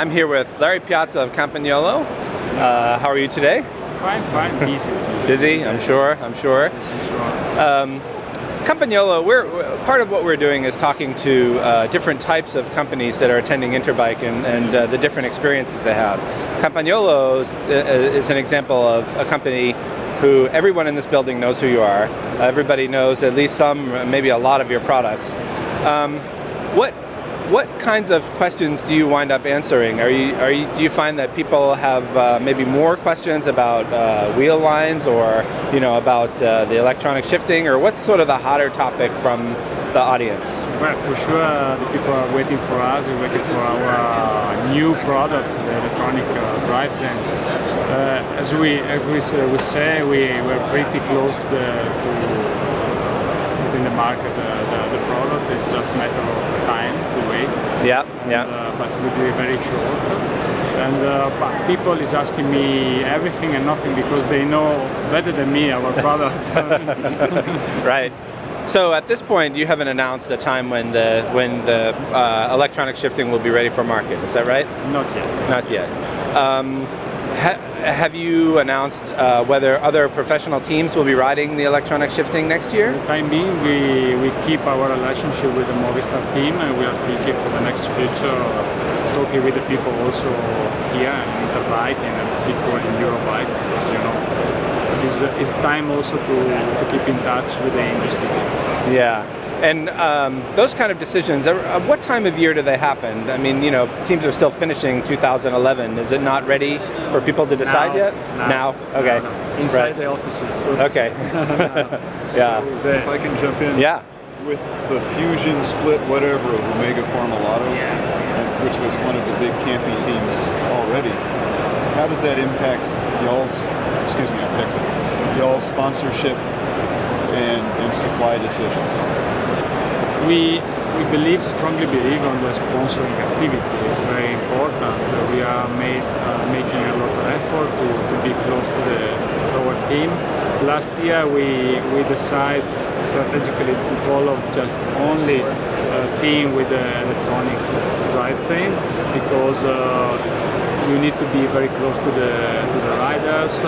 I'm here with Larry Piazza of Campagnolo. How are you today? Fine, busy. Busy, I'm sure. Campagnolo, part of what we're doing is talking to different types of companies that are attending Interbike and the different experiences they have. Campagnolo is an example of a company who everyone in this building knows who you are. Everybody knows at least some, maybe a lot of your products. What kinds of questions do you wind up answering? Do you find that people have maybe more questions about wheel lines, or about the electronic shifting, or what's sort of the hotter topic from the audience? Well, for sure, the people are waiting for us. We're waiting for our new product, the electronic drivetrain. As we say, we're pretty close to putting the market the product. It's just a matter of time to wait. Yeah. But it will be very short. And people is asking me everything and nothing because they know better than me our product. Right. So at this point, you haven't announced a time when the electronic shifting will be ready for market. Is that right? Not yet. Not yet. Have you announced whether other professional teams will be riding the electronic shifting next year? For the time being, we keep our relationship with the Movistar team, and we are thinking for the next future, talking with the people also here in Interbike and before in Eurobike, because it's time also to keep in touch with the industry. Yeah. And those kind of decisions, what time of year do they happen? I mean, teams are still finishing 2011. Is it not ready for people to decide yet? Now? Okay. No. Inside the offices. So. Okay. Yeah. So if I can jump in. Yeah. With the fusion split, whatever, of Omega Formulato, which was one of the big Campy teams already, how does that impact y'all's sponsorship and supply decisions? We strongly believe on the sponsoring activity. It's very important. We are making a lot of effort to be close to our team. Last year we decided strategically to follow just only a team with the electronic drivetrain, because you need to be very close to the riders,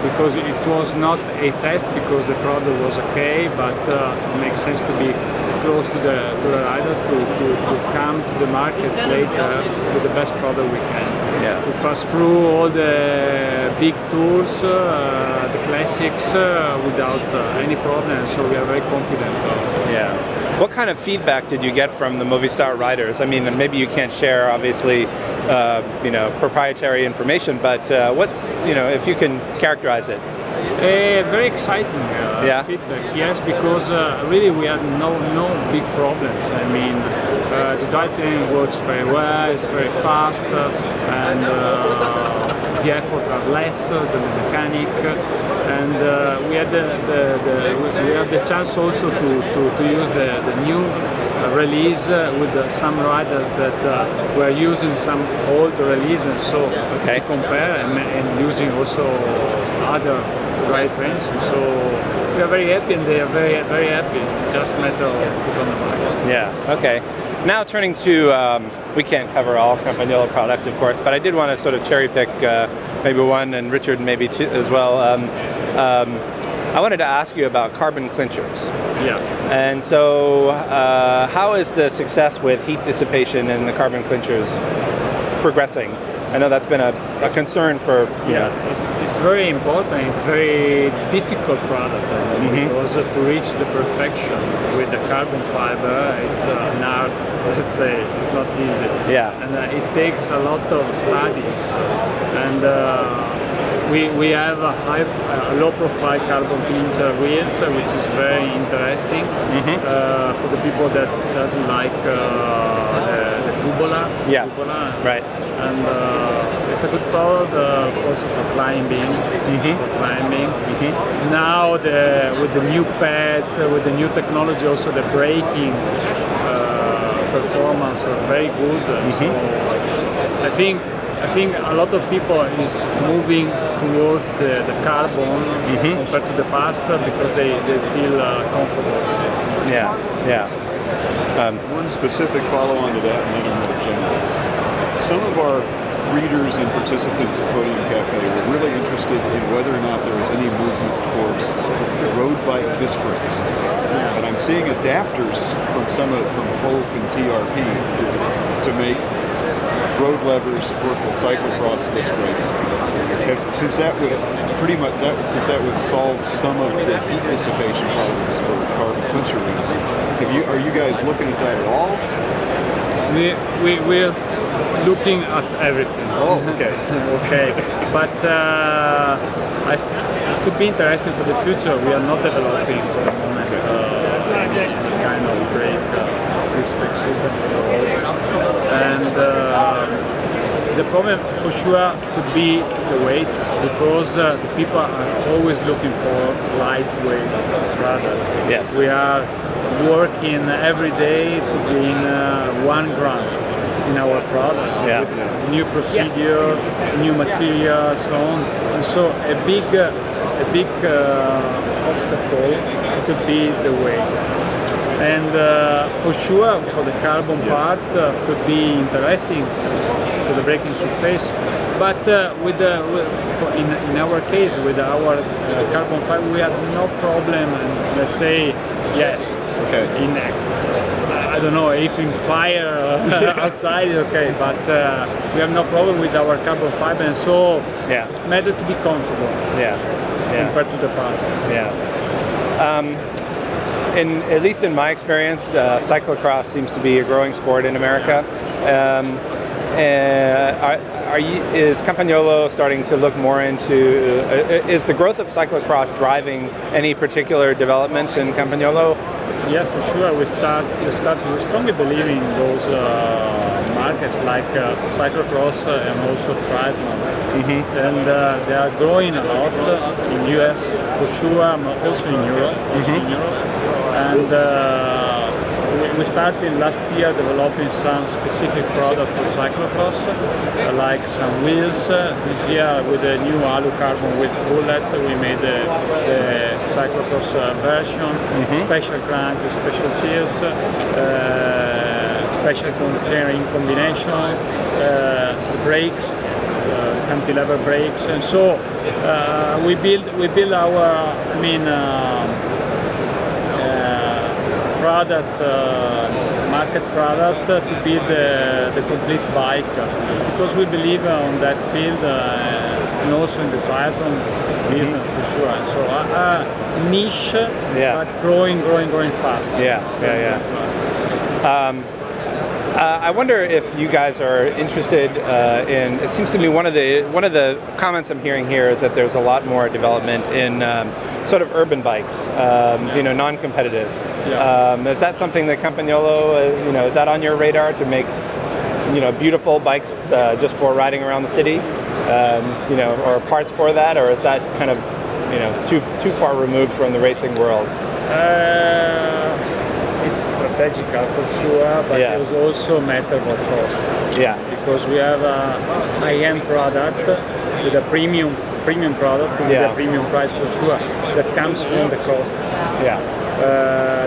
because it was not a test, because the product was okay, but it makes sense to be close to the riders to come to the market later with the best product we can. Yeah. We pass through all the big tours, the classics, without any problem, so we are very confident. Yeah. What kind of feedback did you get from the Movistar riders? I mean, maybe you can't share, obviously, proprietary information, but if you can characterize it. Very exciting feedback, yes, because really we had no big problems. I mean, the drivetrain works very well, it's very fast, and the effort are less than the mechanic, and we had the chance also to use the new release with some riders that were using some old releases, so to compare and using also other drivetrains. So we are very happy, and they are very, very happy. Just matter of put on the market. Yeah. Okay. Now turning to, we can't cover all Campagnolo products, of course, but I did want to sort of cherry pick maybe one, and Richard maybe two as well. I wanted to ask you about carbon clinchers. Yeah. And so how is the success with heat dissipation in the carbon clinchers progressing? I know that's been a concern for It's very important. It's very difficult product because to reach the perfection with the carbon fiber, it's an art. Let's say it's not easy. Yeah. And it takes a lot of studies, and we have a low-profile carbon clincher wheels, which is very interesting for the people that doesn't like the tubular. Yeah. Right. And it's a good product also for climbing. Now with the new pads, with the new technology, also the braking performance are very good. So I think a lot of people is moving towards the carbon compared to the past, because they feel comfortable with it. Yeah. One specific follow-on to that, and then more general. some of our readers and participants at Podium Cafe were really interested in whether or not there was any movement towards road bike disc brakes. And I'm seeing adapters from Hope and TRP to make road levers work with cyclocross disc brakes. Since that would solve some of the heat dissipation problems for carbon clincher rings, are you guys looking at that at all? We're looking at everything. Oh, okay. Okay, but it could be interesting for the future. We are not developing for the moment any kind of brake spec system for the road. And the problem for sure could be the weight, because the people are always looking for lightweight product. Yes. We are working every day to bring 1 gram in our product, with new procedure, new material, so on. And so a big obstacle could be the weight. And for sure, for the carbon part, could be interesting for the braking surface. But in our case, with our carbon fiber, we have no problem. And let's say yes. Okay. I don't know if in fire outside, okay, but we have no problem with our carbon fiber, and so it's better to be comfortable. Compared to the past. At least in my experience, cyclocross seems to be a growing sport in America. Is Campagnolo starting to look more into? Is the growth of cyclocross driving any particular development in Campagnolo? Yeah, for sure. We strongly believe in those markets like cyclocross and also triathlon. And they are growing a lot in US for sure, also in Europe. And we started last year developing some specific product for cyclocross, like some wheels. This year with the new alu carbon with bullet, we made the cyclocross version, special crank, special seals, special chain combination, brakes, cantilever brakes, and so we build our product, market product to build the complete bike, because we believe on that field and also in the triathlon business for sure. So niche, but growing fast. I wonder if you guys are interested in. It seems to me one of the comments I'm hearing here is that there's a lot more development in sort of urban bikes, non-competitive. Is that something that Campagnolo, is that on your radar to make, beautiful bikes just for riding around the city, or parts for that, or is that kind of, too far removed from the racing world? It's strategical for sure, but it's also a matter of cost. Because we have a high-end product with a premium product with a premium price for sure. That comes from the cost.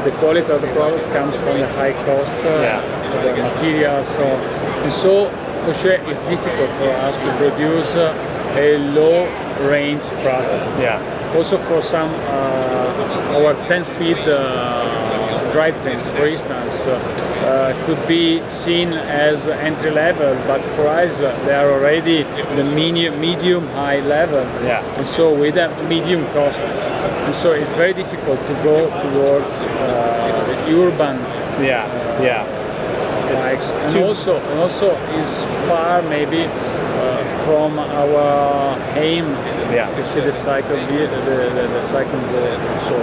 The quality of the product comes from the high cost, the materials. So for sure, it's difficult for us to produce a low-range product. Also for some our 10-speed drivetrains, for instance, could be seen as entry level, but for us they are already the medium high level. And so with a medium cost, and so it's very difficult to go towards the urban bikes. And also is far maybe from our aim to see the cycle the cycle world. So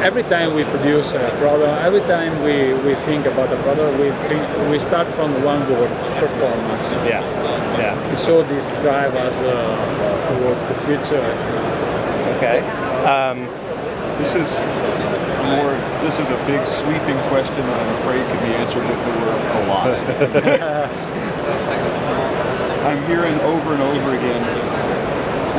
every time we produce a product, every time we think about a product, we start from one word: performance. And so this drives us towards the future. Okay. This is a big sweeping question that I'm afraid could be answered with the word a lot. I'm hearing over and over again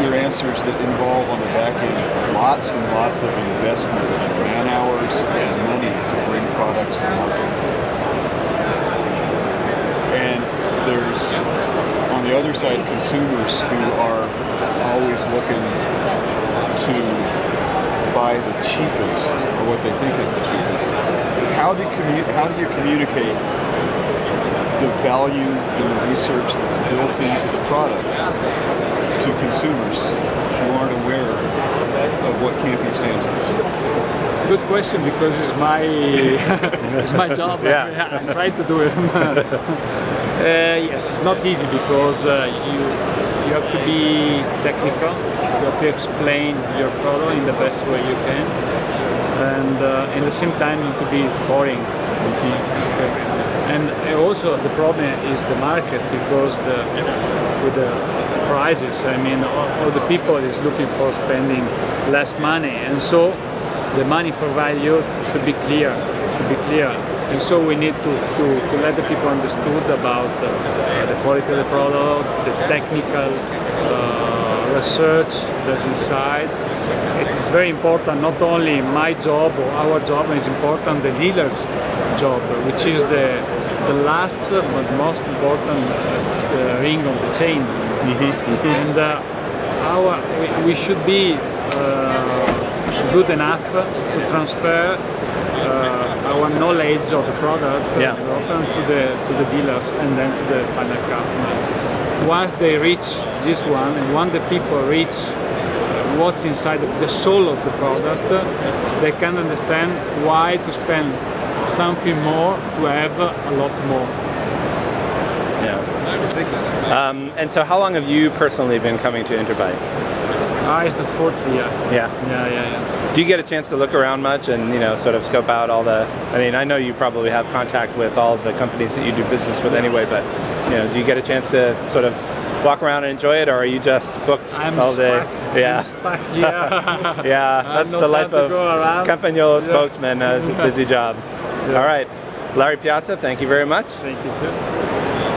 your answers that involve on the back end lots and lots of investment in man hours and money to bring products to market. And other side, consumers who are always looking to buy the cheapest, or what they think is the cheapest. How do you communicate the value and the research that's built into the products to consumers who aren't aware of what Campy stands for? Good question, because it's my it's my job. Yeah. I'm trying to do it. Yes, it's not easy because you have to be technical. You have to explain your product in the best way you can, and at the same time you have to be boring. Okay. And also the problem is the market, because with the prices, I mean, all the people is looking for spending less money, and so the money for value should be clear. And so we need to let the people understood about the quality of the product, the technical research that's inside. It is very important, not only my job or our job, it's important the dealer's job, which is the last but most important ring of the chain. And we should be good enough to transfer our knowledge of the product to the dealers and then to the final customer. Once they reach this one, and once the people reach what's inside the soul of the product, they can understand why to spend something more to have a lot more. Yeah. And so how long have you personally been coming to Interbike? It's the 4th year. Yeah. Do you get a chance to look around much and, you know, sort of scope out all the, I mean, I know you probably have contact with all the companies that you do business with anyway, but, you know, do you get a chance to sort of walk around and enjoy it, or are you just booked all day? I'm stuck here. Yeah, that's the life of Campagnolo spokesman. It's a busy job. All right. Larry Piazza, thank you very much. Thank you too.